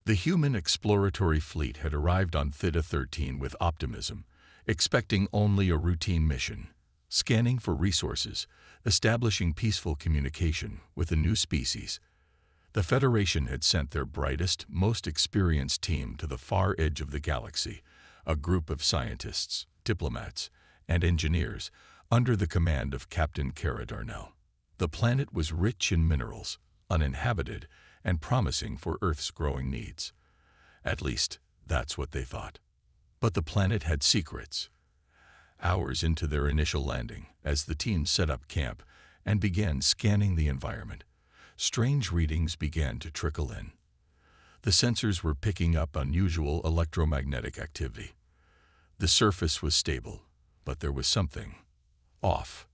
The human exploratory fleet had arrived on Theta 13 with optimism, expecting only a routine mission, scanning for resources, establishing peaceful communication with a new species. The Federation had sent their brightest, most experienced team to the far edge of the galaxy, a group of scientists, diplomats, and engineers under the command of Captain Kara Darnell. The planet was rich in minerals, uninhabited, and promising for Earth's growing needs. At least, that's what they thought. But the planet had secrets. Hours into their initial landing, as the team set up camp and began scanning the environment, strange readings began to trickle in. The sensors were picking up unusual electromagnetic activity. The surface was stable, but there was something off.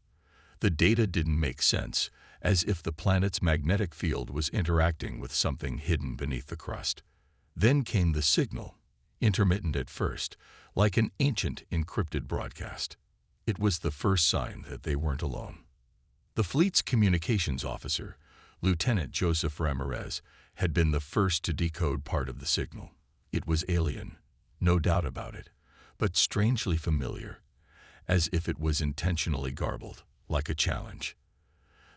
The data didn't make sense, as if the planet's magnetic field was interacting with something hidden beneath the crust. Then came the signal, intermittent at first, like an ancient encrypted broadcast. It was the first sign that they weren't alone. The fleet's communications officer, Lieutenant Joseph Ramirez, had been the first to decode part of the signal. It was alien, no doubt about it, but strangely familiar, as if it was intentionally garbled, like a challenge.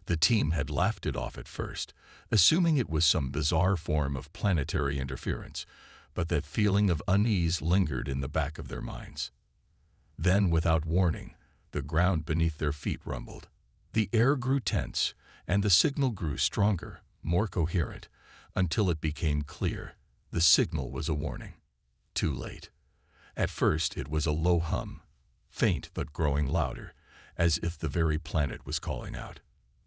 The team had laughed it off at first, assuming it was some bizarre form of planetary interference, but that feeling of unease lingered in the back of their minds. Then, without warning, the ground beneath their feet rumbled. The air grew tense, and the signal grew stronger, more coherent, until it became clear. The signal was a warning. Too late. At first, it was a low hum, faint but growing louder, as if the very planet was calling out.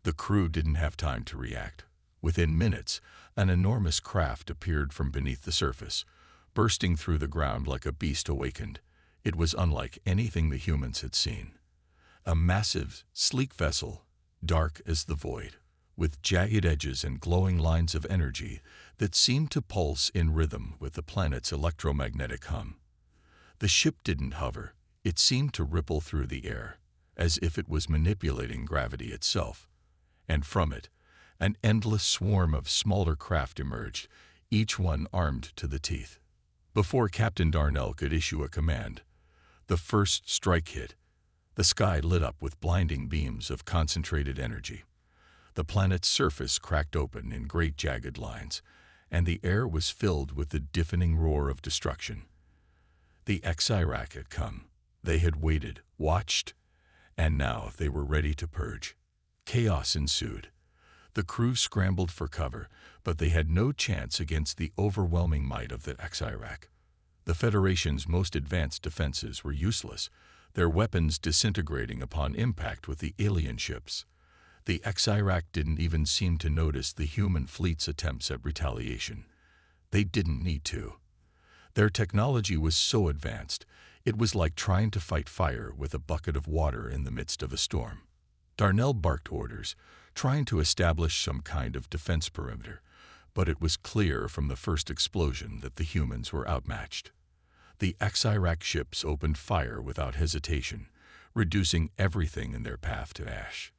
The crew didn't have time to react. Within minutes, an enormous craft appeared from beneath the surface, bursting through the ground like a beast awakened. It was unlike anything the humans had seen. A massive, sleek vessel, dark as the void, with jagged edges and glowing lines of energy that seemed to pulse in rhythm with the planet's electromagnetic hum. The ship didn't hover. It seemed to ripple through the air, as if it was manipulating gravity itself. And from it, an endless swarm of smaller craft emerged, each one armed to the teeth. Before Captain Darnell could issue a command, the first strike hit. The sky lit up with blinding beams of concentrated energy. The planet's surface cracked open in great jagged lines, and the air was filled with the deafening roar of destruction. The HFY had come. They had waited, watched, and now they were ready to purge. Chaos ensued. The crew scrambled for cover, but they had no chance against the overwhelming might of the HFY. The Federation's most advanced defenses were useless, their weapons disintegrating upon impact with the alien ships. The HFY didn't even seem to notice the human fleet's attempts at retaliation. They didn't need to. Their technology was so advanced, it was like trying to fight fire with a bucket of water in the midst of a storm. Darnell barked orders, trying to establish some kind of defense perimeter, but it was clear from the first explosion that the humans were outmatched. The HFY ships opened fire without hesitation, reducing everything in their path to ash.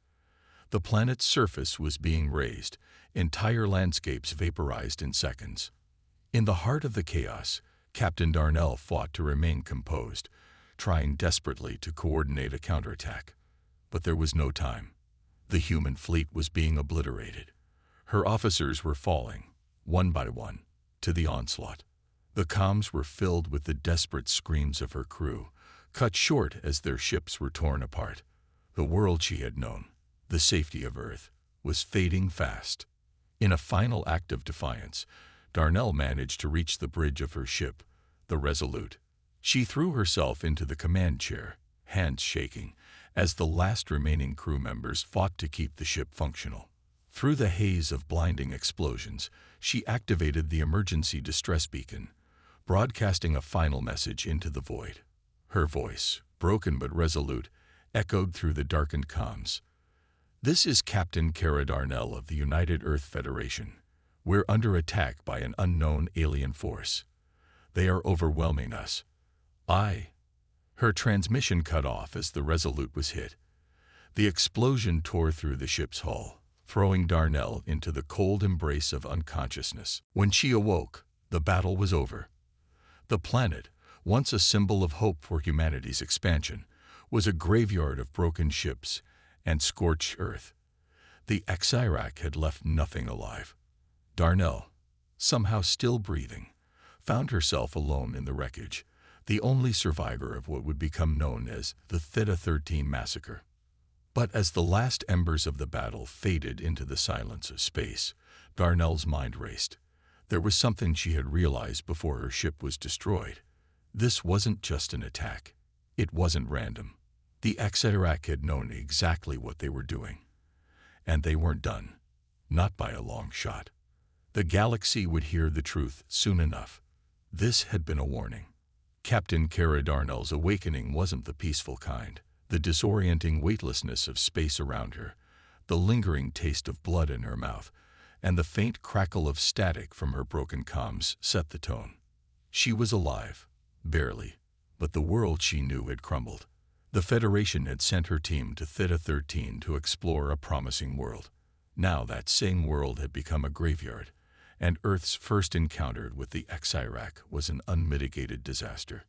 The planet's surface was being razed, entire landscapes vaporized in seconds. In the heart of the chaos, Captain Darnell fought to remain composed, trying desperately to coordinate a counterattack. But there was no time. The human fleet was being obliterated. Her officers were falling, one by one, to the onslaught. The comms were filled with the desperate screams of her crew, cut short as their ships were torn apart. The world she had known, the safety of Earth, was fading fast. In a final act of defiance, Darnell managed to reach the bridge of her ship, the Resolute. She threw herself into the command chair, hands shaking, as the last remaining crew members fought to keep the ship functional. Through the haze of blinding explosions, she activated the emergency distress beacon, broadcasting a final message into the void. Her voice, broken but resolute, echoed through the darkened comms. "This is Captain Kara Darnell of the United Earth Federation. We're under attack by an unknown alien force. They are overwhelming us. Her transmission cut off as the Resolute was hit. The explosion tore through the ship's hull, throwing Darnell into the cold embrace of unconsciousness. When she awoke, The battle was over. The planet, once a symbol of hope for humanity's expansion, was a graveyard of broken ships and scorched earth. The HFY had left nothing alive. Darnell, somehow still breathing, found herself alone in the wreckage, the only survivor of what would become known as the Theta 13 Massacre. But as the last embers of the battle faded into the silence of space, Darnell's mind raced. There was something she had realized before her ship was destroyed. This wasn't just an attack. It wasn't random. The HFY had known exactly what they were doing. And they weren't done. Not by a long shot. The galaxy would hear the truth soon enough. This had been a warning. Captain Kara Darnell's awakening wasn't the peaceful kind. The disorienting weightlessness of space around her, the lingering taste of blood in her mouth, and the faint crackle of static from her broken comms set the tone. She was alive, barely, but the world she knew had crumbled. The Federation had sent her team to Theta 13 to explore a promising world. Now that same world had become a graveyard, and Earth's first encounter with the HFY was an unmitigated disaster.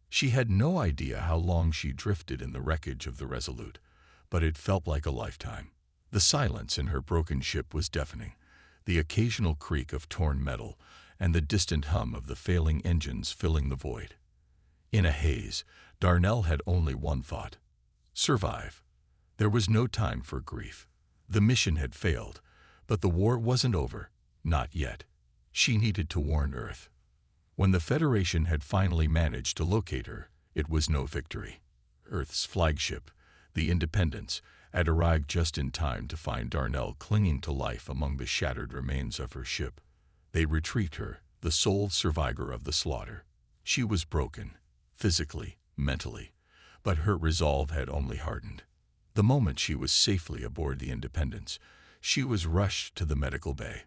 She had no idea how long she drifted in the wreckage of the Resolute, but it felt like a lifetime. The silence in her broken ship was deafening, the occasional creak of torn metal and the distant hum of the failing engines filling the void. In a haze, Darnell had only one thought: survive. There was no time for grief. The mission had failed, but the war wasn't over, not yet. She needed to warn Earth. When the Federation had finally managed to locate her, it was no victory. Earth's flagship, the Independence, had arrived just in time to find Darnell clinging to life among the shattered remains of her ship. They retrieved her, the sole survivor of the slaughter. She was broken, physically, mentally, but her resolve had only hardened. The moment she was safely aboard the Independence, she was rushed to the medical bay.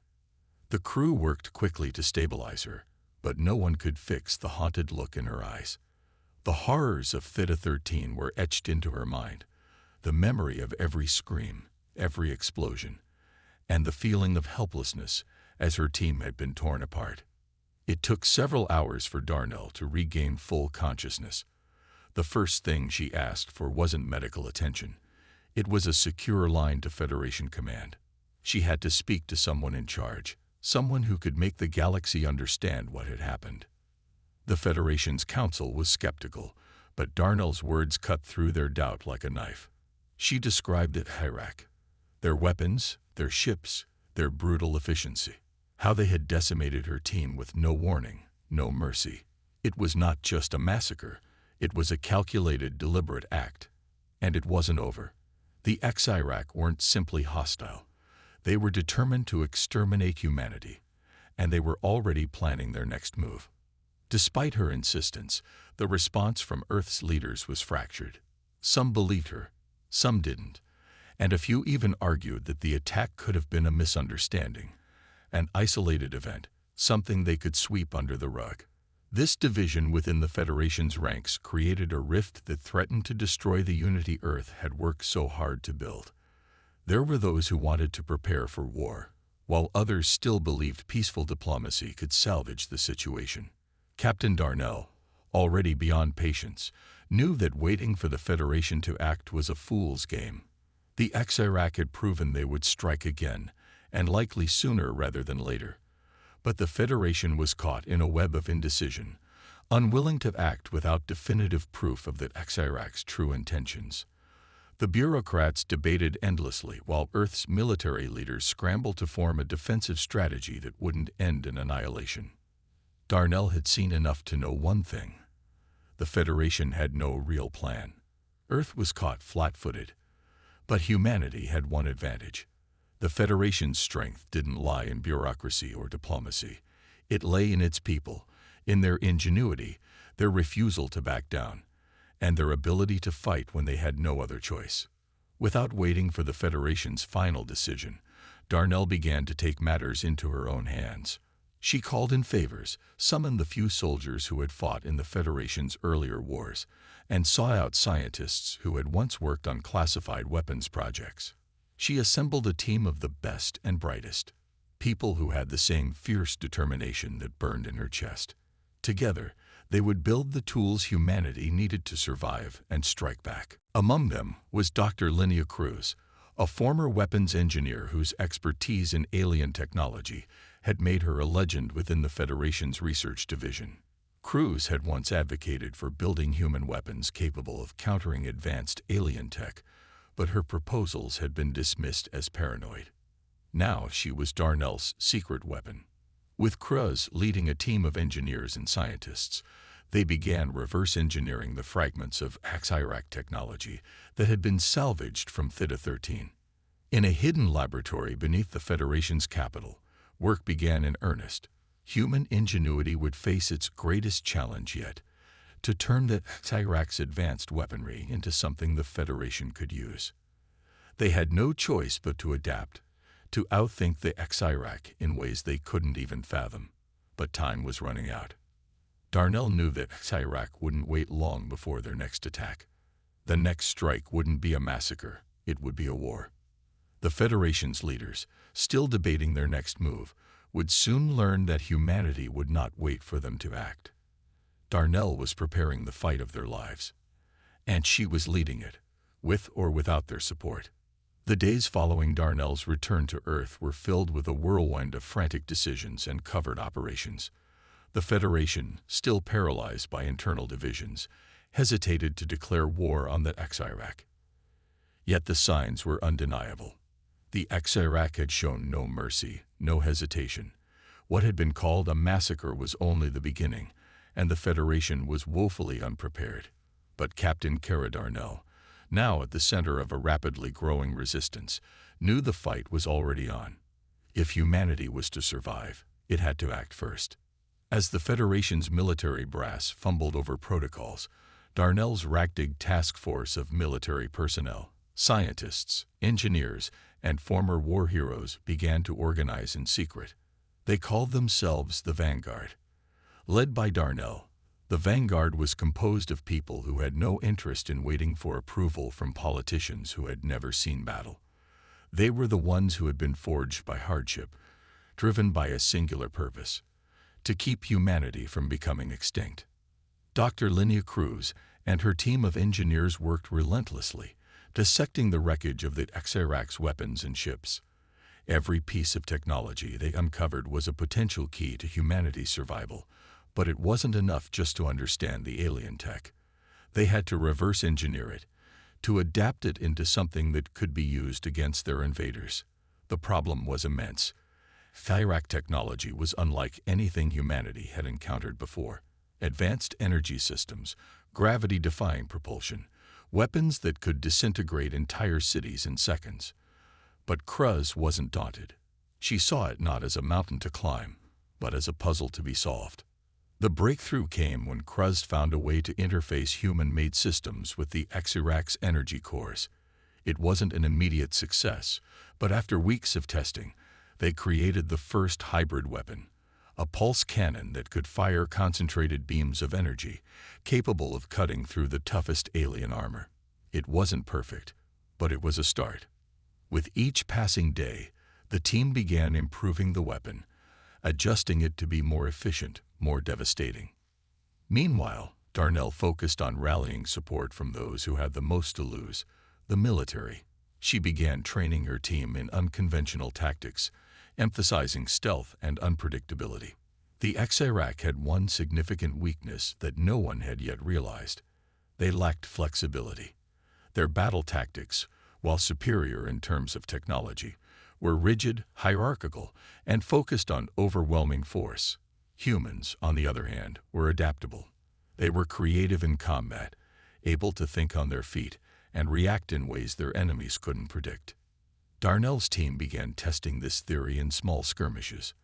The crew worked quickly to stabilize her, but no one could fix the haunted look in her eyes. The horrors of Theta 13 were etched into her mind, the memory of every scream, every explosion, and the feeling of helplessness as her team had been torn apart. It took several hours for Darnell to regain full consciousness. The first thing she asked for wasn't medical attention. It was a secure line to Federation Command. She had to speak to someone in charge, someone who could make the galaxy understand what had happened. The Federation's council was skeptical, but Darnell's words cut through their doubt like a knife. She described it HFY, their weapons, their ships, their brutal efficiency, how they had decimated her team with no warning, no mercy. It was not just a massacre, it was a calculated, deliberate act. And it wasn't over. The HFY weren't simply hostile. They were determined to exterminate humanity, and they were already planning their next move. Despite her insistence, the response from Earth's leaders was fractured. Some believed her, some didn't, and a few even argued that the attack could have been a misunderstanding, an isolated event, something they could sweep under the rug. This division within the Federation's ranks created a rift that threatened to destroy the unity Earth had worked so hard to build. There were those who wanted to prepare for war, while others still believed peaceful diplomacy could salvage the situation. Captain Darnell, already beyond patience, knew that waiting for the Federation to act was a fool's game. The HFY had proven they would strike again, and likely sooner rather than later. But the Federation was caught in a web of indecision, unwilling to act without definitive proof of the HFY's true intentions. The bureaucrats debated endlessly while Earth's military leaders scrambled to form a defensive strategy that wouldn't end in annihilation. Darnell had seen enough to know one thing. The Federation had no real plan. Earth was caught flat-footed. But humanity had one advantage. The Federation's strength didn't lie in bureaucracy or diplomacy. It lay in its people, in their ingenuity, their refusal to back down, and their ability to fight when they had no other choice. Without waiting for the Federation's final decision, Darnell began to take matters into her own hands. She called in favors, summoned the few soldiers who had fought in the Federation's earlier wars, and sought out scientists who had once worked on classified weapons projects. She assembled a team of the best and brightest. people who had the same fierce determination that burned in her chest. Together, they would build the tools humanity needed to survive and strike back. Among them was Dr. Linnea Cruz, a former weapons engineer whose expertise in alien technology had made her a legend within the Federation's research division. Cruz had once advocated for building human weapons capable of countering advanced alien tech, but her proposals had been dismissed as paranoid. Now she was Darnell's secret weapon. With Cruz leading a team of engineers and scientists, they began reverse engineering the fragments of HFY technology that had been salvaged from Theta-13. In a hidden laboratory beneath the Federation's capital, work began in earnest. Human ingenuity would face its greatest challenge yet, to turn the HFY's advanced weaponry into something the Federation could use. They had no choice but to adapt, to outthink the HFY in ways they couldn't even fathom. But time was running out. Darnell knew that HFY wouldn't wait long before their next attack. The next strike wouldn't be a massacre, it would be a war. The Federation's leaders, still debating their next move, would soon learn that humanity would not wait for them to act. Darnell was preparing the fight of their lives, and she was leading it, with or without their support. The days following Darnell's return to Earth were filled with a whirlwind of frantic decisions and covert operations. The Federation, still paralyzed by internal divisions, hesitated to declare war on the HFY. Yet the signs were undeniable. The HFY had shown no mercy, no hesitation. What had been called a massacre was only the beginning, and the Federation was woefully unprepared. But Captain Kara Darnell, now at the center of a rapidly growing resistance, knew the fight was already on. If humanity was to survive, it had to act first. As the Federation's military brass fumbled over protocols, Darnell's ragtag task force of military personnel, scientists, engineers, and former war heroes began to organize in secret. They called themselves the Vanguard. Led by Darnell, the Vanguard was composed of people who had no interest in waiting for approval from politicians who had never seen battle. They were the ones who had been forged by hardship, driven by a singular purpose: to keep humanity from becoming extinct. Dr. Linnea Cruz and her team of engineers worked relentlessly, dissecting the wreckage of the HFY's weapons and ships. Every piece of technology they uncovered was a potential key to humanity's survival, but it wasn't enough just to understand the alien tech. They had to reverse engineer it, to adapt it into something that could be used against their invaders. The problem was immense. HFY technology was unlike anything humanity had encountered before. Advanced energy systems, gravity-defying propulsion, weapons that could disintegrate entire cities in seconds. But Cruz wasn't daunted. She saw it not as a mountain to climb, but as a puzzle to be solved. The breakthrough came when Cruz found a way to interface human-made systems with the HFY's energy cores. It wasn't an immediate success, but after weeks of testing, they created the first hybrid weapon, a pulse cannon that could fire concentrated beams of energy, capable of cutting through the toughest alien armor. It wasn't perfect, but it was a start. With each passing day, the team began improving the weapon, adjusting it to be more efficient, more devastating. Meanwhile, Darnell focused on rallying support from those who had the most to lose, the military. She began training her team in unconventional tactics, emphasizing stealth and unpredictability. The HFY had one significant weakness that no one had yet realized. They lacked flexibility. Their battle tactics, while superior in terms of technology, were rigid, hierarchical, and focused on overwhelming force. Humans, on the other hand, were adaptable. They were creative in combat, able to think on their feet, and react in ways their enemies couldn't predict. Darnell's team began testing this theory in small skirmishes.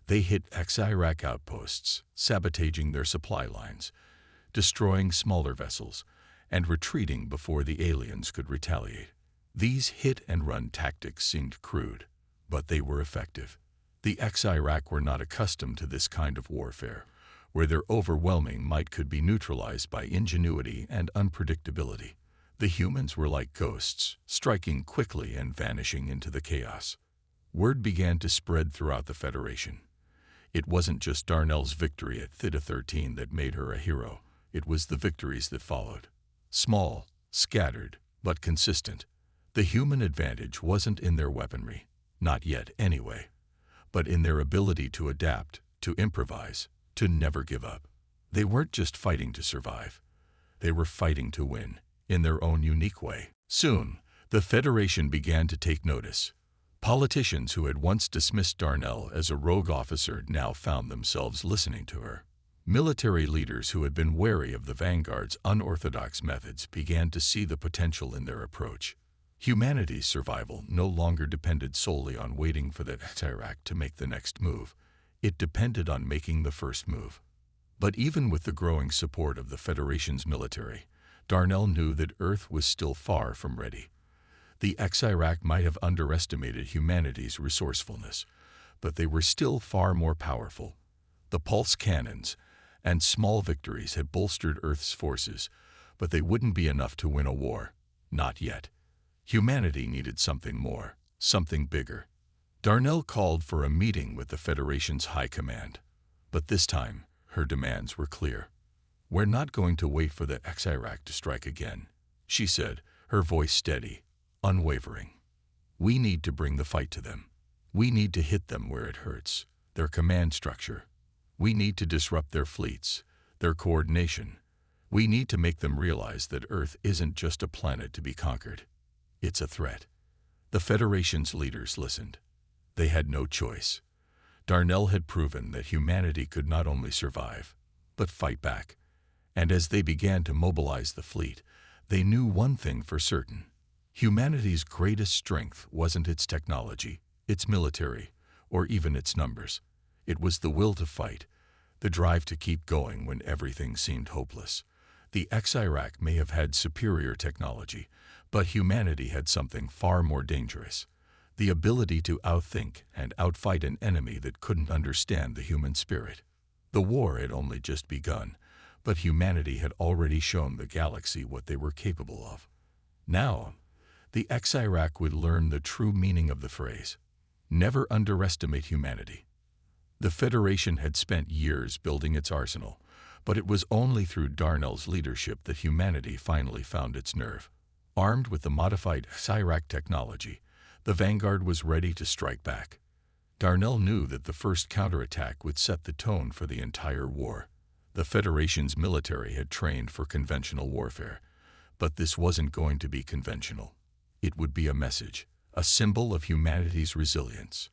They hit HFY outposts, sabotaging their supply lines, destroying smaller vessels, and retreating before the aliens could retaliate. These hit-and-run tactics seemed crude, but they were effective. The HFY were not accustomed to this kind of warfare, where their overwhelming might could be neutralized by ingenuity and unpredictability. The humans were like ghosts, striking quickly and vanishing into the chaos. Word began to spread throughout the Federation. It wasn't just Darnell's victory at Theta 13 that made her a hero. It was the victories that followed. Small, scattered, but consistent. The human advantage wasn't in their weaponry, not yet anyway, but in their ability to adapt, to improvise, to never give up. They weren't just fighting to survive. They were fighting to win, in their own unique way. Soon, the Federation began to take notice. Politicians who had once dismissed Darnell as a rogue officer now found themselves listening to her. Military leaders who had been wary of the Vanguard's unorthodox methods began to see the potential in their approach. Humanity's survival no longer depended solely on waiting for the Xirac to make the next move. It depended on making the first move. But even with the growing support of the Federation's military, Darnell knew that Earth was still far from ready. The Xirac might have underestimated humanity's resourcefulness, but they were still far more powerful. The pulse cannons and small victories had bolstered Earth's forces, but they wouldn't be enough to win a war. Not yet. Humanity needed something more, something bigger. Darnell called for a meeting with the Federation's high command. But this time, her demands were clear. "We're not going to wait for the Xirac to strike again," she said, her voice steady, unwavering. "We need to bring the fight to them. We need to hit them where it hurts, their command structure. We need to disrupt their fleets, their coordination. We need to make them realize that Earth isn't just a planet to be conquered. It's a threat." The Federation's leaders listened. They had no choice. Darnell had proven that humanity could not only survive, but fight back. And as they began to mobilize the fleet, they knew one thing for certain. Humanity's greatest strength wasn't its technology, its military, or even its numbers. It was the will to fight, the drive to keep going when everything seemed hopeless. The Xirac may have had superior technology, but humanity had something far more dangerous: the ability to outthink and outfight an enemy that couldn't understand the human spirit. The war had only just begun, but humanity had already shown the galaxy what they were capable of. Now, the Xirac would learn the true meaning of the phrase: never underestimate humanity. The Federation had spent years building its arsenal, but it was only through Darnell's leadership that humanity finally found its nerve. Armed with the modified Xirac technology, the Vanguard was ready to strike back. Darnell knew that the first counterattack would set the tone for the entire war. The Federation's military had trained for conventional warfare, but this wasn't going to be conventional. It would be a message, a symbol of humanity's resilience.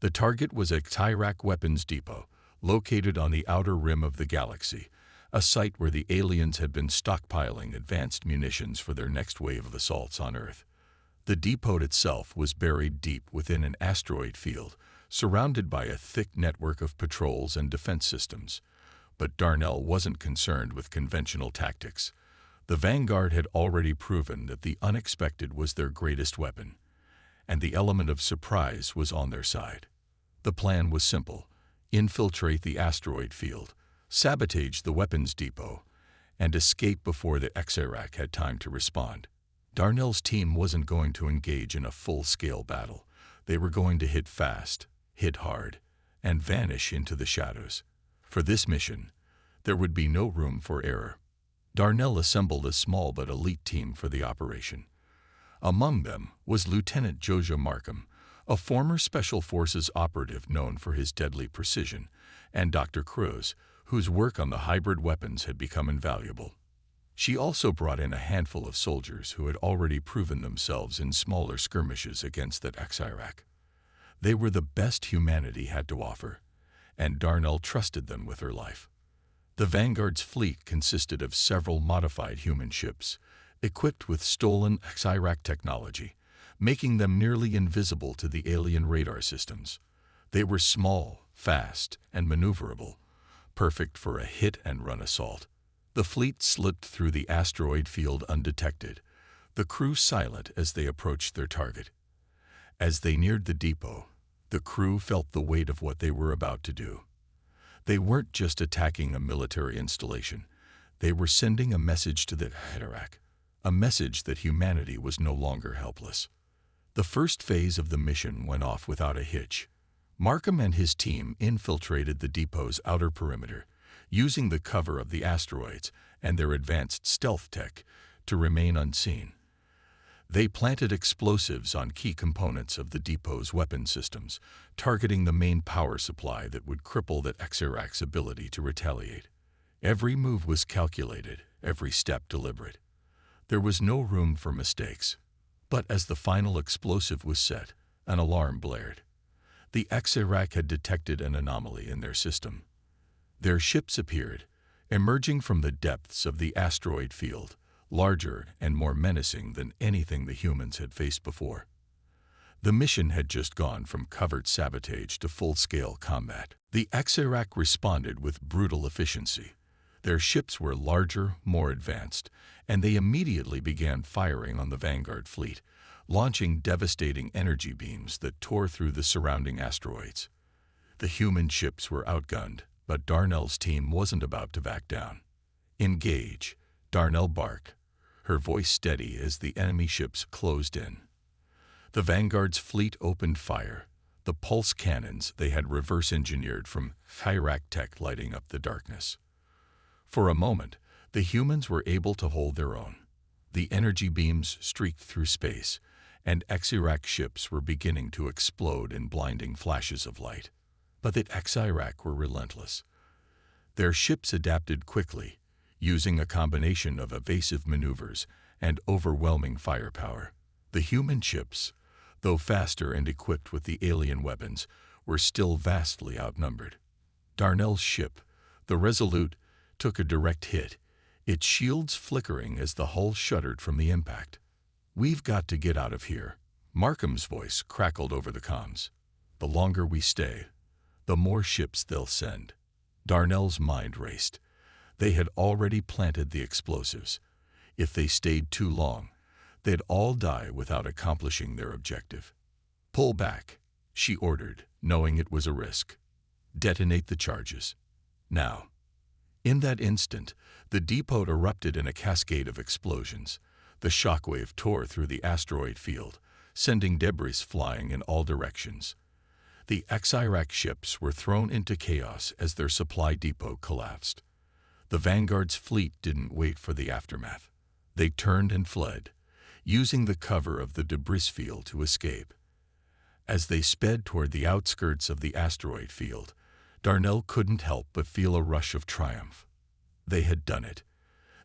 The target was a Xirac weapons depot, located on the outer rim of the galaxy, a site where the aliens had been stockpiling advanced munitions for their next wave of assaults on Earth. The depot itself was buried deep within an asteroid field, surrounded by a thick network of patrols and defense systems. But Darnell wasn't concerned with conventional tactics. The Vanguard had already proven that the unexpected was their greatest weapon, and the element of surprise was on their side. The plan was simple: infiltrate the asteroid field, sabotage the weapons depot, and escape before the Xirac had time to respond. Darnell's team wasn't going to engage in a full-scale battle. They were going to hit fast, hit hard, and vanish into the shadows. For this mission, there would be no room for error. Darnell assembled a small but elite team for the operation. Among them was Lieutenant Josiah Markham, a former Special Forces operative known for his deadly precision, and Dr. Cruz, whose work on the hybrid weapons had become invaluable. She also brought in a handful of soldiers who had already proven themselves in smaller skirmishes against the Xirac. They were the best humanity had to offer, and Darnell trusted them with her life. The Vanguard's fleet consisted of several modified human ships, equipped with stolen Xirac technology, making them nearly invisible to the alien radar systems. They were small, fast, and maneuverable, perfect for a hit-and-run assault. The fleet slipped through the asteroid field undetected, the crew silent as they approached their target. As they neared the depot, the crew felt the weight of what they were about to do. They weren't just attacking a military installation. They were sending a message to the Xirac, a message that humanity was no longer helpless. The first phase of the mission went off without a hitch. Markham and his team infiltrated the depot's outer perimeter, using the cover of the asteroids and their advanced stealth tech to remain unseen. They planted explosives on key components of the depot's weapon systems, targeting the main power supply that would cripple the Exirac's ability to retaliate. Every move was calculated, every step deliberate. There was no room for mistakes. But as the final explosive was set, an alarm blared. The Exirac had detected an anomaly in their system. Their ships appeared, emerging from the depths of the asteroid field, larger and more menacing than anything the humans had faced before. The mission had just gone from covert sabotage to full-scale combat. The Exirac responded with brutal efficiency. Their ships were larger, more advanced, and they immediately began firing on the Vanguard fleet, launching devastating energy beams that tore through the surrounding asteroids. The human ships were outgunned, but Darnell's team wasn't about to back down. "Engage," Darnell barked, her voice steady as the enemy ships closed in. The Vanguard's fleet opened fire, the pulse cannons they had reverse-engineered from Hyrac tech lighting up the darkness. For a moment, the humans were able to hold their own. The energy beams streaked through space, and Exirac ships were beginning to explode in blinding flashes of light. But the Exirac were relentless. Their ships adapted quickly, using a combination of evasive maneuvers and overwhelming firepower. The human ships, though faster and equipped with the alien weapons, were still vastly outnumbered. Darnell's ship, the Resolute, took a direct hit, its shields flickering as the hull shuddered from the impact. "We've got to get out of here," Markham's voice crackled over the comms. "The longer we stay, the more ships they'll send." Darnell's mind raced. They had already planted the explosives. If they stayed too long, they'd all die without accomplishing their objective. "Pull back," she ordered, knowing it was a risk. "Detonate the charges. Now." In that instant, the depot erupted in a cascade of explosions. The shockwave tore through the asteroid field, sending debris flying in all directions. The Exirac ships were thrown into chaos as their supply depot collapsed. The Vanguard's fleet didn't wait for the aftermath. They turned and fled, using the cover of the debris field to escape. As they sped toward the outskirts of the asteroid field, Darnell couldn't help but feel a rush of triumph. They had done it.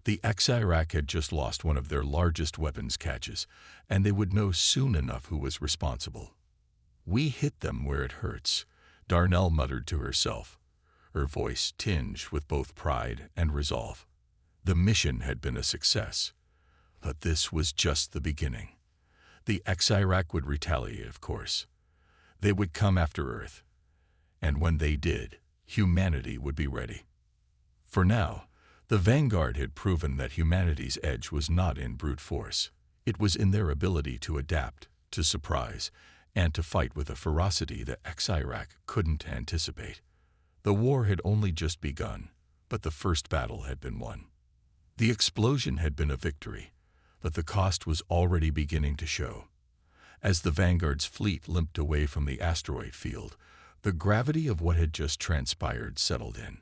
The Exirac had just lost one of their largest weapons caches, and they would know soon enough who was responsible. "We hit them where it hurts," Darnell muttered to herself, her voice tinged with both pride and resolve. The mission had been a success, but this was just the beginning. The Exirac would retaliate, of course. They would come after Earth. And when they did, humanity would be ready. For now, the Vanguard had proven that humanity's edge was not in brute force. It was in their ability to adapt, to surprise, and to fight with a ferocity that Exirac couldn't anticipate. The war had only just begun, but the first battle had been won. The explosion had been a victory, but the cost was already beginning to show. As the Vanguard's fleet limped away from the asteroid field, the gravity of what had just transpired settled in.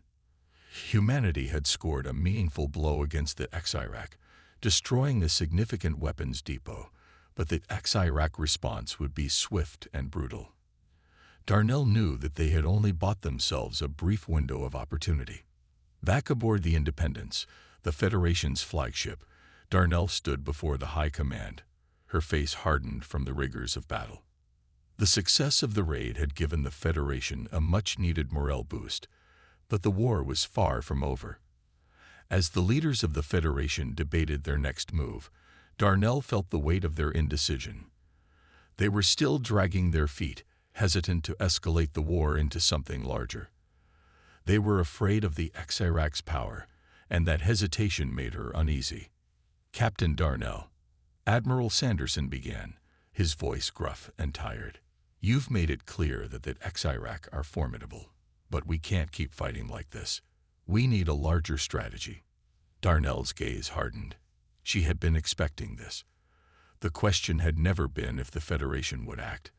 Humanity had scored a meaningful blow against the Exirac, destroying a significant weapons depot, but the Exirac response would be swift and brutal. Darnell knew that they had only bought themselves a brief window of opportunity. Back aboard the Independence, the Federation's flagship, Darnell stood before the High Command, her face hardened from the rigors of battle. The success of the raid had given the Federation a much-needed morale boost, but the war was far from over. As the leaders of the Federation debated their next move, Darnell felt the weight of their indecision. They were still dragging their feet, hesitant to escalate the war into something larger. They were afraid of the Exirac's power, and that hesitation made her uneasy. "Captain Darnell," Admiral Sanderson began, his voice gruff and tired. "You've made it clear that the Exirac are formidable, but we can't keep fighting like this. We need a larger strategy." Darnell's gaze hardened. She had been expecting this. The question had never been if the Federation would act.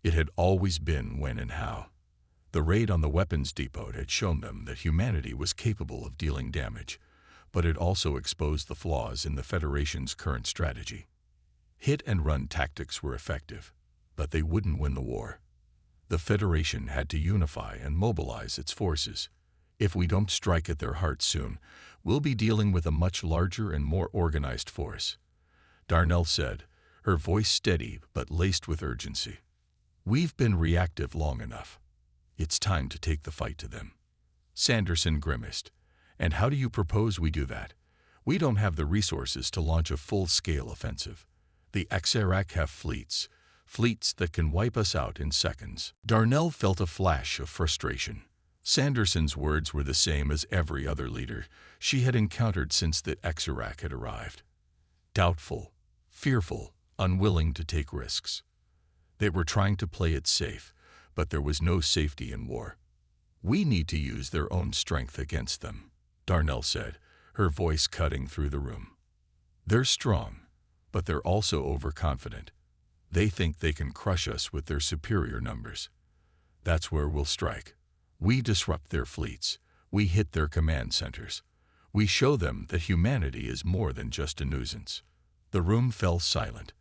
It had always been when and how. The raid on the weapons depot had shown them that humanity was capable of dealing damage, but it also exposed the flaws in the Federation's current strategy. Hit-and-run tactics were effective, but they wouldn't win the war. The Federation had to unify and mobilize its forces. If we don't strike at their hearts soon, we'll be dealing with a much larger and more organized force, Darnell said, her voice steady but laced with urgency. We've been reactive long enough. It's time to take the fight to them. Sanderson grimaced. And how do you propose we do that? We don't have the resources to launch a full-scale offensive. The Xerac have fleets that can wipe us out in seconds. Darnell felt a flash of frustration. Sanderson's words were the same as every other leader she had encountered since the Xerac had arrived. Doubtful, fearful, unwilling to take risks. They were trying to play it safe, but there was no safety in war. We need to use their own strength against them, Darnell said, her voice cutting through the room. They're strong, but they're also overconfident. They think they can crush us with their superior numbers. That's where we'll strike. We disrupt their fleets. We hit their command centers. We show them that humanity is more than just a nuisance. The room fell silent.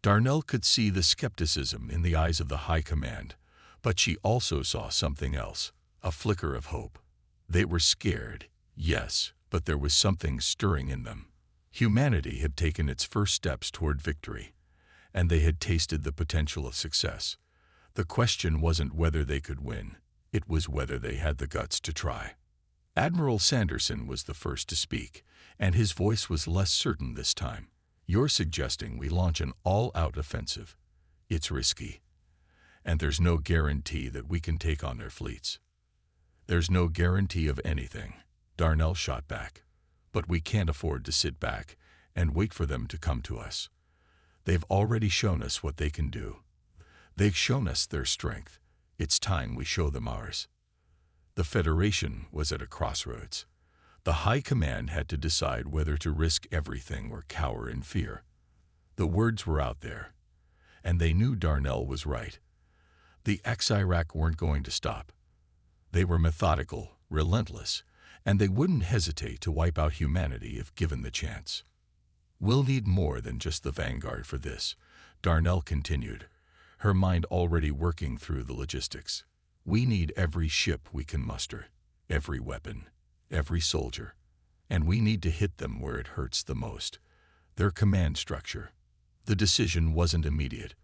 Darnell could see the skepticism in the eyes of the high command, but she also saw something else, a flicker of hope. They were scared, yes, but there was something stirring in them. Humanity had taken its first steps toward victory, and they had tasted the potential of success. The question wasn't whether they could win, it was whether they had the guts to try. Admiral Sanderson was the first to speak, and his voice was less certain this time. You're suggesting we launch an all-out offensive. It's risky, and there's no guarantee that we can take on their fleets. There's no guarantee of anything, Darnell shot back. But we can't afford to sit back and wait for them to come to us. They've already shown us what they can do. They've shown us their strength. It's time we show them ours. The Federation was at a crossroads. The High Command had to decide whether to risk everything or cower in fear. The words were out there, and they knew Darnell was right. The Xerac weren't going to stop. They were methodical, relentless, and they wouldn't hesitate to wipe out humanity if given the chance. We'll need more than just the vanguard for this, Darnell continued, her mind already working through the logistics. We need every ship we can muster, every weapon, every soldier, and we need to hit them where it hurts the most, their command structure. The decision wasn't immediate,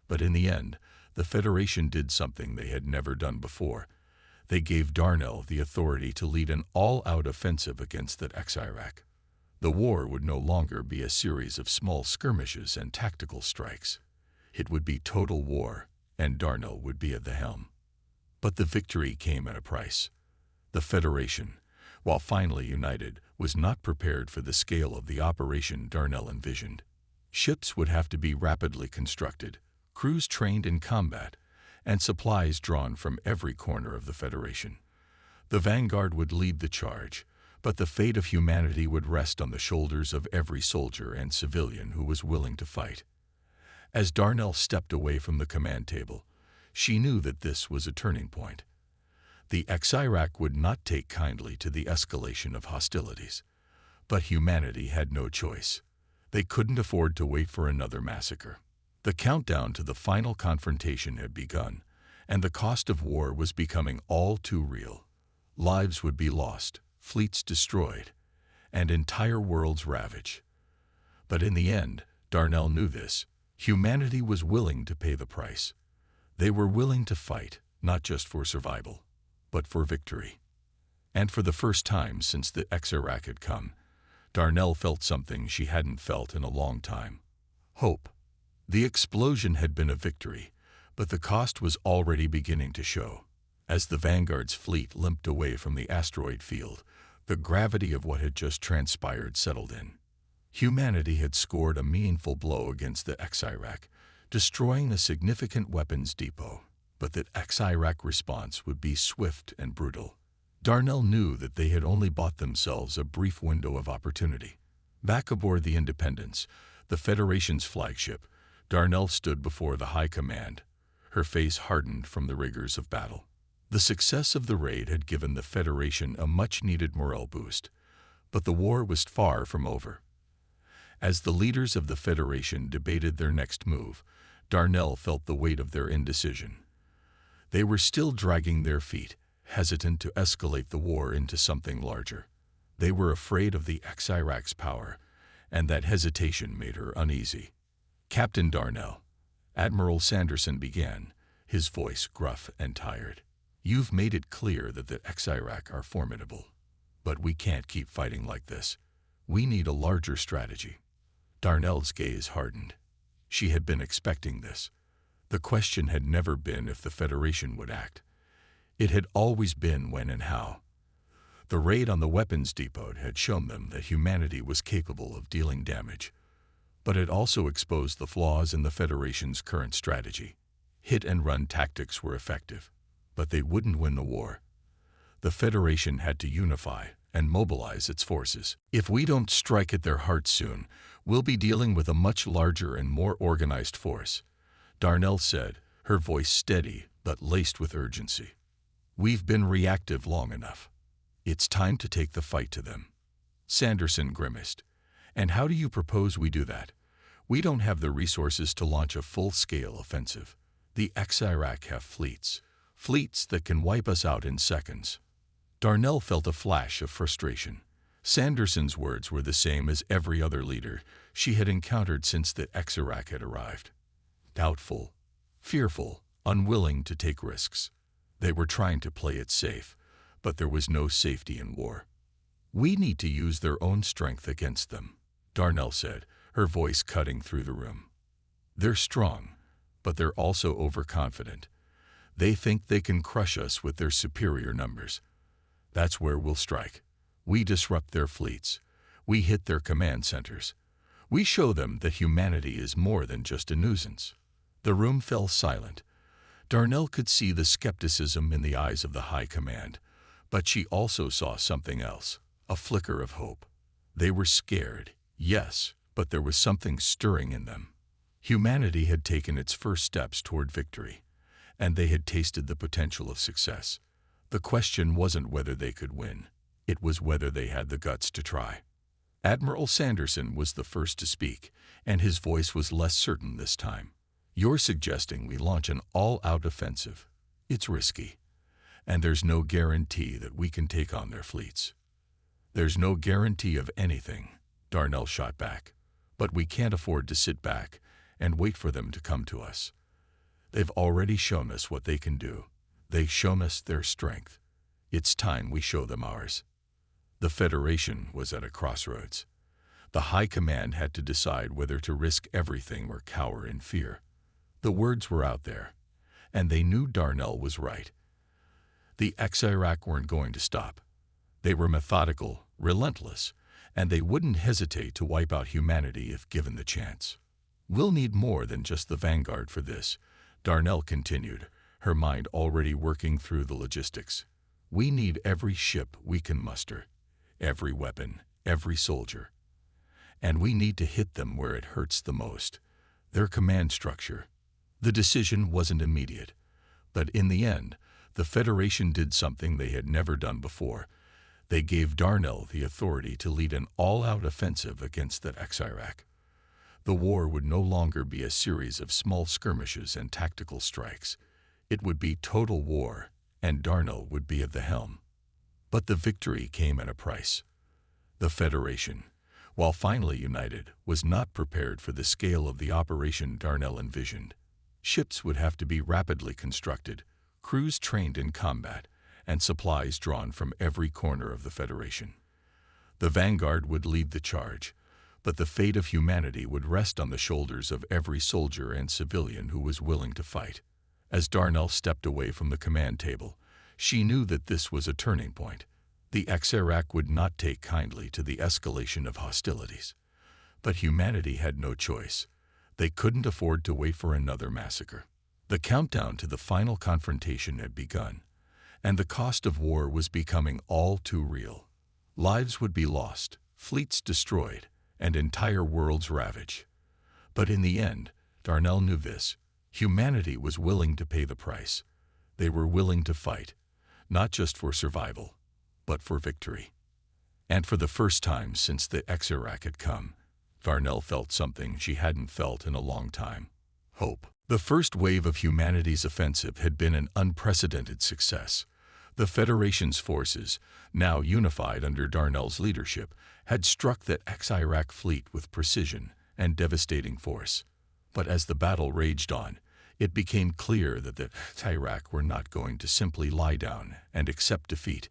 but in the end, the Federation did something they had never done before. They gave Darnell the authority to lead an all-out offensive against the Xerac. The war would no longer be a series of small skirmishes and tactical strikes. It would be total war, and Darnell would be at the helm. But the victory came at a price. The Federation, while finally united, was not prepared for the scale of the operation Darnell envisioned. Ships would have to be rapidly constructed, crews trained in combat, and supplies drawn from every corner of the Federation. The vanguard would lead the charge, but the fate of humanity would rest on the shoulders of every soldier and civilian who was willing to fight. As Darnell stepped away from the command table, she knew that this was a turning point. The Xerac would not take kindly to the escalation of hostilities, but humanity had no choice. They couldn't afford to wait for another massacre. The countdown to the final confrontation had begun, and the cost of war was becoming all too real. Lives would be lost, fleets destroyed, and entire worlds ravaged. But in the end, Darnell knew this. Humanity was willing to pay the price. They were willing to fight, not just for survival, but for victory. And for the first time since the Xerac had come, Darnell felt something she hadn't felt in a long time. Hope. The explosion had been a victory, but the cost was already beginning to show. As the Vanguard's fleet limped away from the asteroid field, the gravity of what had just transpired settled in. Humanity had scored a meaningful blow against the Xerac, destroying a significant weapons depot, but the Xerac response would be swift and brutal. Darnell knew that they had only bought themselves a brief window of opportunity. Back aboard the Independence, The Federation's flagship, Darnell stood before the High Command, her face hardened from the rigors of battle. The success of the raid had given the Federation a much-needed morale boost, but the war was far from over. As the leaders of the Federation debated their next move, Darnell felt the weight of their indecision. They were still dragging their feet, hesitant to escalate the war into something larger. They were afraid of the Xirac's power, and that hesitation made her uneasy. "Captain Darnell," Admiral Sanderson began, his voice gruff and tired. "You've made it clear that the Xirac are formidable. But we can't keep fighting like this. We need a larger strategy." Darnell's gaze hardened. She had been expecting this. The question had never been if the Federation would act. It had always been when and how. The raid on the weapons depot had shown them that humanity was capable of dealing damage, but it also exposed the flaws in the Federation's current strategy. Hit-and-run tactics were effective, but they wouldn't win the war. The Federation had to unify and mobilize its forces. "If we don't strike at their hearts soon, we'll be dealing with a much larger and more organized force," Darnell said, her voice steady but laced with urgency. "We've been reactive long enough. It's time to take the fight to them." Sanderson grimaced. "And how do you propose we do that? We don't have the resources to launch a full-scale offensive. The Xirac have fleets that can wipe us out in seconds." Darnell felt a flash of frustration. Sanderson's words were the same as every other leader she had encountered since the Xirac had arrived. Doubtful, fearful, unwilling to take risks. They were trying to play it safe, but there was no safety in war. "We need to use their own strength against them," Darnell said, her voice cutting through the room. "They're strong, but they're also overconfident. They think they can crush us with their superior numbers. That's where we'll strike. We disrupt their fleets. We hit their command centers. We show them that humanity is more than just a nuisance." The room fell silent. Darnell could see the skepticism in the eyes of the High Command, but she also saw something else, a flicker of hope. They were scared, yes, but there was something stirring in them. Humanity had taken its first steps toward victory, and they had tasted the potential of success. The question wasn't whether they could win. It was whether they had the guts to try. Admiral Sanderson was the first to speak, and his voice was less certain this time. "You're suggesting we launch an all-out offensive. It's risky, and there's no guarantee that we can take on their fleets." "There's no guarantee of anything," Darnell shot back. "But we can't afford to sit back and wait for them to come to us. They've already shown us what they can do. They've shown us their strength. It's time we show them ours." The Federation was at a crossroads. The High Command had to decide whether to risk everything or cower in fear. The words were out there, and they knew Darnell was right. The Xirac weren't going to stop. They were methodical, relentless, and they wouldn't hesitate to wipe out humanity if given the chance. "We'll need more than just the vanguard for this," Darnell continued, her mind already working through the logistics. "We need every ship we can muster, every weapon, every soldier. And we need to hit them where it hurts the most, their command structure." The decision wasn't immediate, but in the end, the Federation did something they had never done before. They gave Darnell the authority to lead an all-out offensive against the Xirac. The war would no longer be a series of small skirmishes and tactical strikes. It would be total war, and Darnell would be at the helm. But the victory came at a price. The Federation, while finally united, was not prepared for the scale of the operation Darnell envisioned. Ships would have to be rapidly constructed, crews trained in combat, and supplies drawn from every corner of the Federation. The vanguard would lead the charge, but the fate of humanity would rest on the shoulders of every soldier and civilian who was willing to fight. As Darnell stepped away from the command table, she knew that this was a turning point. The Xirac would not take kindly to the escalation of hostilities. But humanity had no choice. They couldn't afford to wait for another massacre. The countdown to the final confrontation had begun, and the cost of war was becoming all too real. Lives would be lost, fleets destroyed, and entire worlds ravaged. But in the end, Darnell knew this. Humanity was willing to pay the price. They were willing to fight, not just for survival, but for victory. And for the first time since the Exirac had come, Darnell felt something she hadn't felt in a long time: hope. The first wave of humanity's offensive had been an unprecedented success. The Federation's forces, now unified under Darnell's leadership, had struck the Exirac fleet with precision and devastating force. But as the battle raged on, it became clear that the Exirac were not going to simply lie down and accept defeat.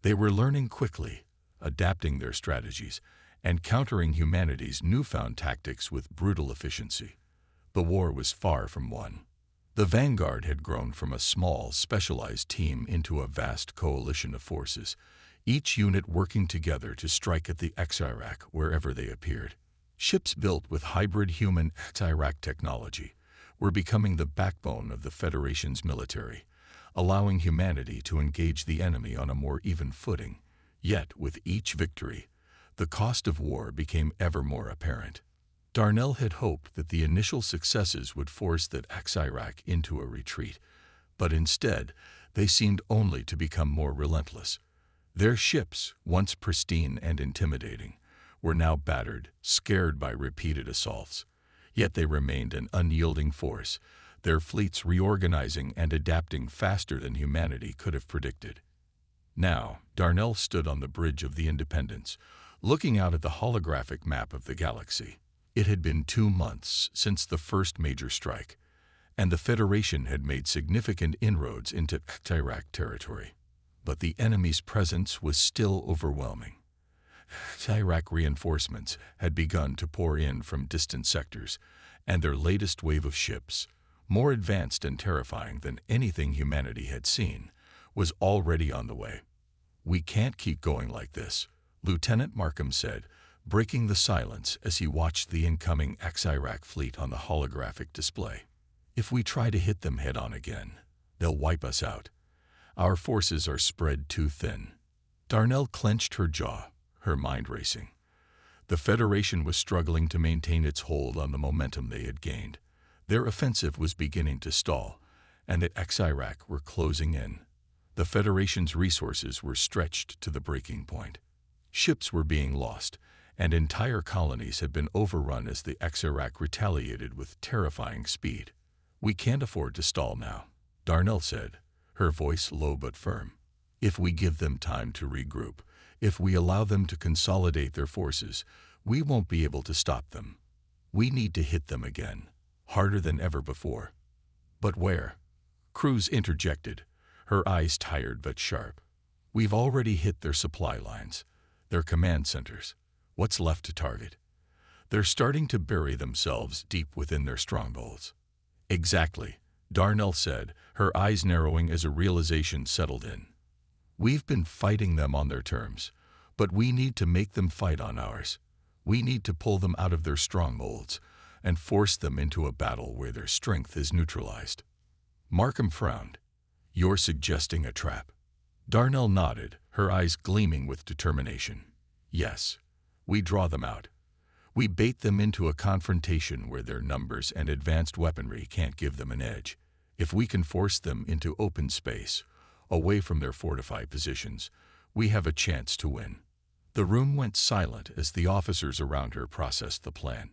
They were learning quickly, adapting their strategies, and countering humanity's newfound tactics with brutal efficiency. The war was far from won. The vanguard had grown from a small, specialized team into a vast coalition of forces, each unit working together to strike at the Exirac wherever they appeared. Ships built with hybrid human Exirac technology were becoming the backbone of the Federation's military, allowing humanity to engage the enemy on a more even footing. Yet, with each victory, the cost of war became ever more apparent. Darnell had hoped that the initial successes would force the Exirac into a retreat, but instead, they seemed only to become more relentless. Their ships, once pristine and intimidating, were now battered, scared by repeated assaults. Yet they remained an unyielding force, their fleets reorganizing and adapting faster than humanity could have predicted. Now, Darnell stood on the bridge of the Independence, looking out at the holographic map of the galaxy. It had been 2 months since the first major strike, and the Federation had made significant inroads into Exirac territory. But the enemy's presence was still overwhelming. Exirac reinforcements had begun to pour in from distant sectors, and their latest wave of ships, more advanced and terrifying than anything humanity had seen, was already on the way. "We can't keep going like this," Lieutenant Markham said, breaking the silence as he watched the incoming Exirac fleet on the holographic display. "If we try to hit them head-on again, they'll wipe us out. Our forces are spread too thin." Darnell clenched her jaw, her mind racing. The Federation was struggling to maintain its hold on the momentum they had gained. Their offensive was beginning to stall, and the Exirac were closing in. The Federation's resources were stretched to the breaking point. Ships were being lost, and entire colonies had been overrun as the Exirac retaliated with terrifying speed. "We can't afford to stall now," Darnell said, her voice low but firm. "If we give them time to regroup, if we allow them to consolidate their forces, we won't be able to stop them. We need to hit them again, harder than ever before." "But where?" Cruz interjected, her eyes tired but sharp. "We've already hit their supply lines, their command centers. What's left to target? They're starting to bury themselves deep within their strongholds." "Exactly," Darnell said, her eyes narrowing as a realization settled in. "We've been fighting them on their terms, but we need to make them fight on ours. We need to pull them out of their strongholds and force them into a battle where their strength is neutralized." Markham frowned. "You're suggesting a trap?" Darnell nodded, her eyes gleaming with determination. "Yes. We draw them out. We bait them into a confrontation where their numbers and advanced weaponry can't give them an edge. If we can force them into open space, away from their fortified positions, we have a chance to win." The room went silent as the officers around her processed the plan.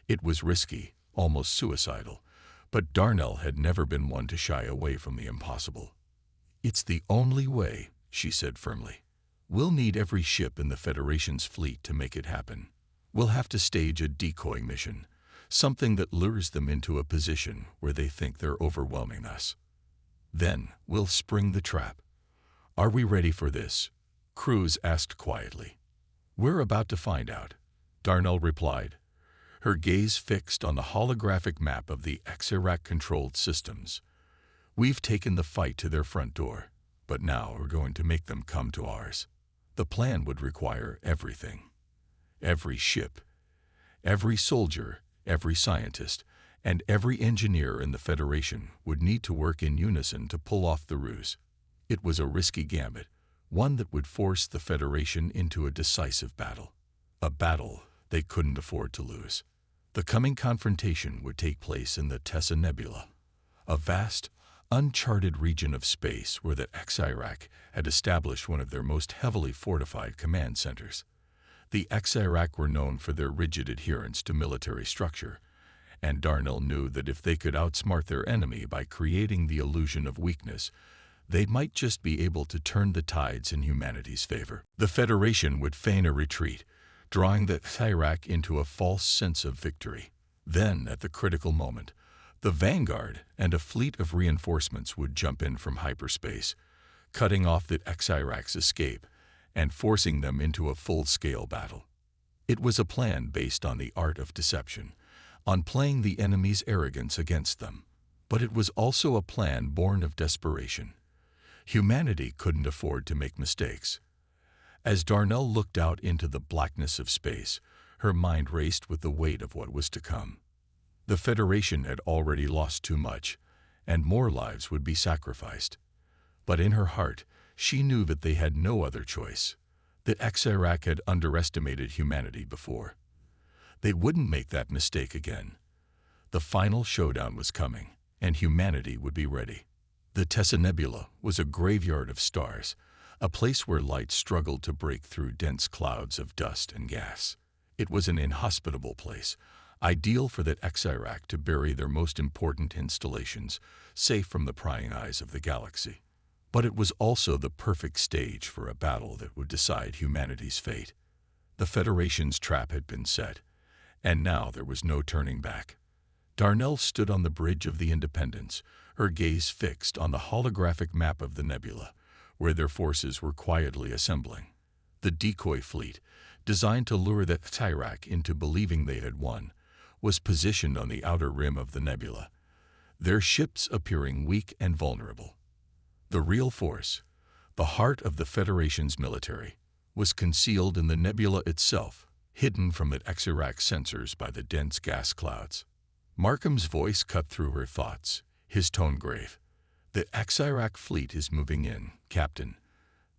It was risky, almost suicidal, but Darnell had never been one to shy away from the impossible. "It's the only way," she said firmly. "We'll need every ship in the Federation's fleet to make it happen. We'll have to stage a decoy mission, something that lures them into a position where they think they're overwhelming us. Then we'll spring the trap." "Are we ready for this?" Cruz asked quietly. "We're about to find out," Darnell replied, her gaze fixed on the holographic map of the Exirac-controlled systems. "We've taken the fight to their front door, but now we're going to make them come to ours." The plan would require everything. Every ship, every soldier, every scientist, and every engineer in the Federation would need to work in unison to pull off the ruse. It was a risky gambit, one that would force the Federation into a decisive battle. A battle they couldn't afford to lose. The coming confrontation would take place in the Tessa Nebula, a vast, uncharted region of space where the HFY had established one of their most heavily fortified command centers. The HFY were known for their rigid adherence to military structure, and Darnell knew that if they could outsmart their enemy by creating the illusion of weakness, they might just be able to turn the tides in humanity's favor. The Federation would feign a retreat, drawing the HFY into a false sense of victory. Then, at the critical moment, the Vanguard and a fleet of reinforcements would jump in from hyperspace, cutting off the HFY's escape and forcing them into a full-scale battle. It was a plan based on the art of deception, on playing the enemy's arrogance against them. But it was also a plan born of desperation. Humanity couldn't afford to make mistakes. As Darnell looked out into the blackness of space, her mind raced with the weight of what was to come. The Federation had already lost too much, and more lives would be sacrificed. But in her heart, she knew that they had no other choice. The HFY had underestimated humanity before. They wouldn't make that mistake again. The final showdown was coming, and humanity would be ready. The Tessa Nebula was a graveyard of stars, a place where light struggled to break through dense clouds of dust and gas. It was an inhospitable place, ideal for the HFY to bury their most important installations, safe from the prying eyes of the galaxy. But it was also the perfect stage for a battle that would decide humanity's fate. The Federation's trap had been set, and now there was no turning back. Darnell stood on the bridge of the Independence, her gaze fixed on the holographic map of the nebula, where their forces were quietly assembling. The decoy fleet, designed to lure the HFY into believing they had won, was positioned on the outer rim of the nebula, their ships appearing weak and vulnerable. The real force, the heart of the Federation's military, was concealed in the nebula itself, hidden from the HFY sensors by the dense gas clouds. Markham's voice cut through her thoughts, his tone grave. "The HFY fleet is moving in, Captain.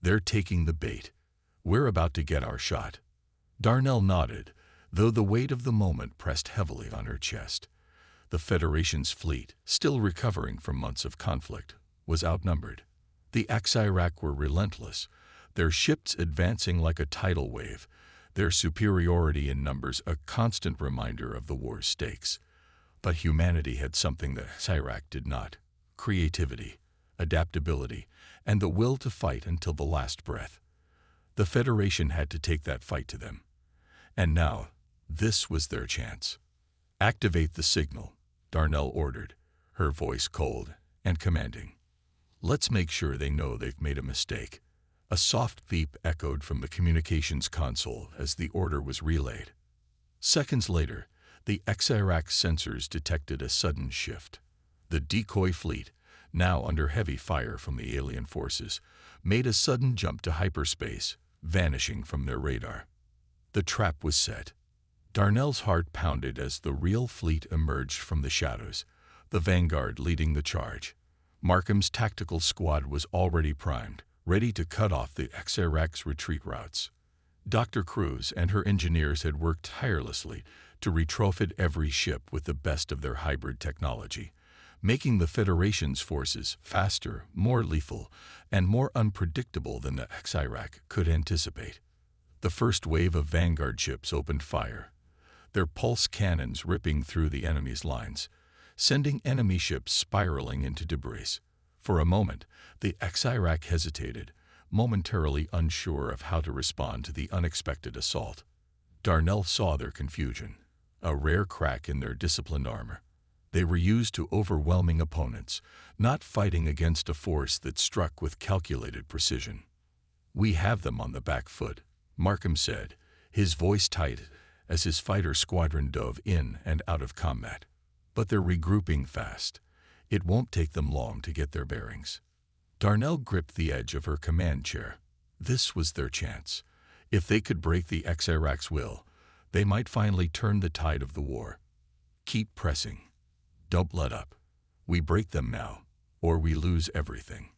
They're taking the bait. We're about to get our shot." Darnell nodded, though the weight of the moment pressed heavily on her chest. The Federation's fleet, still recovering from months of conflict, was outnumbered. The HFY were relentless, their ships advancing like a tidal wave, their superiority in numbers a constant reminder of the war's stakes. But humanity had something the HFY did not: creativity, adaptability, and the will to fight until the last breath. The Federation had to take that fight to them. And now, this was their chance. "Activate the signal," Darnell ordered, her voice cold and commanding. "Let's make sure they know they've made a mistake." A soft beep echoed from the communications console as the order was relayed. Seconds later, the HFY sensors detected a sudden shift. The decoy fleet, now under heavy fire from the alien forces, made a sudden jump to hyperspace, vanishing from their radar. The trap was set. Darnell's heart pounded as the real fleet emerged from the shadows, the Vanguard leading the charge. Markham's tactical squad was already primed, ready to cut off the HFY's retreat routes. Dr. Cruz and her engineers had worked tirelessly to retrofit every ship with the best of their hybrid technology, making the Federation's forces faster, more lethal, and more unpredictable than the HFY could anticipate. The first wave of Vanguard ships opened fire, their pulse cannons ripping through the enemy's lines, sending enemy ships spiraling into debris. For a moment, the HFY hesitated, momentarily unsure of how to respond to the unexpected assault. Darnell saw their confusion, a rare crack in their disciplined armor. They were used to overwhelming opponents, not fighting against a force that struck with calculated precision. "We have them on the back foot," Markham said, his voice tight as his fighter squadron dove in and out of combat. "But they're regrouping fast. It won't take them long to get their bearings." Darnell gripped the edge of her command chair. This was their chance. If they could break the HFY's will, they might finally turn the tide of the war. "Keep pressing. Don't let up. We break them now, or we lose everything."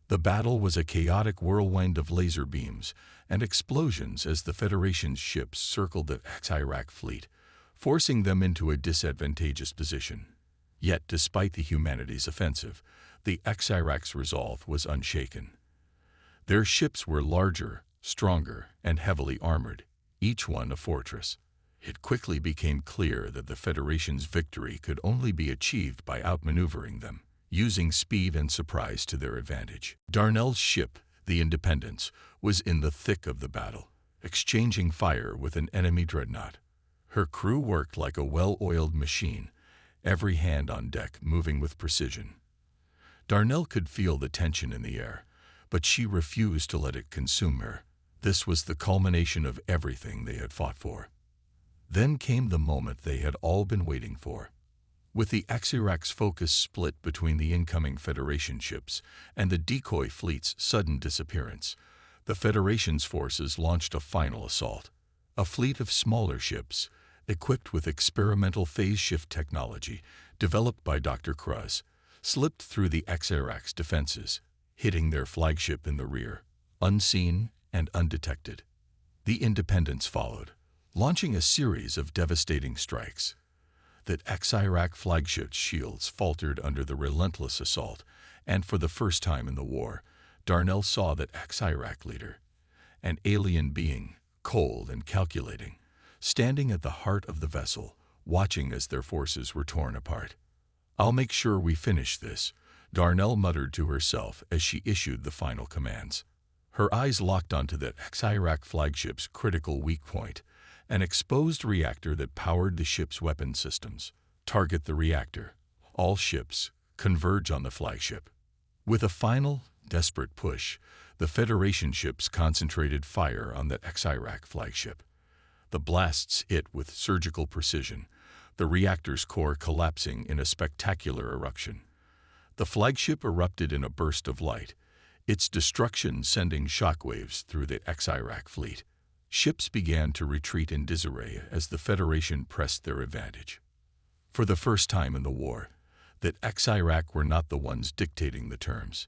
The battle was a chaotic whirlwind of laser beams and explosions as the Federation's ships circled the HFY fleet, forcing them into a disadvantageous position. Yet, despite the humanity's offensive, the Xirac's resolve was unshaken. Their ships were larger, stronger, and heavily armored, each one a fortress. It quickly became clear that the Federation's victory could only be achieved by outmaneuvering them, using speed and surprise to their advantage. Darnell's ship, the Independence, was in the thick of the battle, exchanging fire with an enemy dreadnought. Her crew worked like a well-oiled machine, every hand on deck moving with precision. Darnell could feel the tension in the air, but she refused to let it consume her. This was the culmination of everything they had fought for. Then came the moment they had all been waiting for. With the Xirac's focus split between the incoming Federation ships and the decoy fleet's sudden disappearance, the Federation's forces launched a final assault. A fleet of smaller ships, equipped with experimental phase shift technology developed by Dr. Kruz, slipped through the Xirac's defenses, hitting their flagship in the rear, unseen and undetected. The Independence followed, launching a series of devastating strikes. The Xirac flagship's shields faltered under the relentless assault, and for the first time in the war, Darnell saw that Xirac leader, an alien being, cold and calculating, standing at the heart of the vessel, watching as their forces were torn apart. "I'll make sure we finish this," Darnell muttered to herself as she issued the final commands. Her eyes locked onto the Xirac flagship's critical weak point, an exposed reactor that powered the ship's weapon systems. "Target the reactor. All ships, converge on the flagship." With a final, desperate push, the Federation ships concentrated fire on the Xirac flagship. The blasts hit with surgical precision, the reactor's core collapsing in a spectacular eruption. The flagship erupted in a burst of light, its destruction sending shockwaves through the Xirac fleet. Ships began to retreat in disarray as the Federation pressed their advantage. For the first time in the war, the Xirac were not the ones dictating the terms.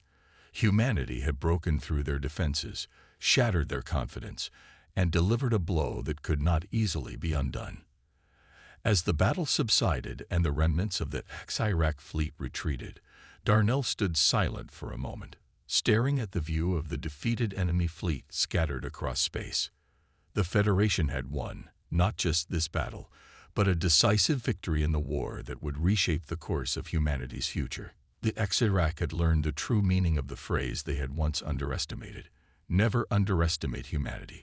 Humanity had broken through their defenses, shattered their confidence, and delivered a blow that could not easily be undone. As the battle subsided and the remnants of the Xirac fleet retreated, Darnell stood silent for a moment, staring at the view of the defeated enemy fleet scattered across space. The Federation had won, not just this battle, but a decisive victory in the war that would reshape the course of humanity's future. The Xirac had learned the true meaning of the phrase they had once underestimated: never underestimate humanity.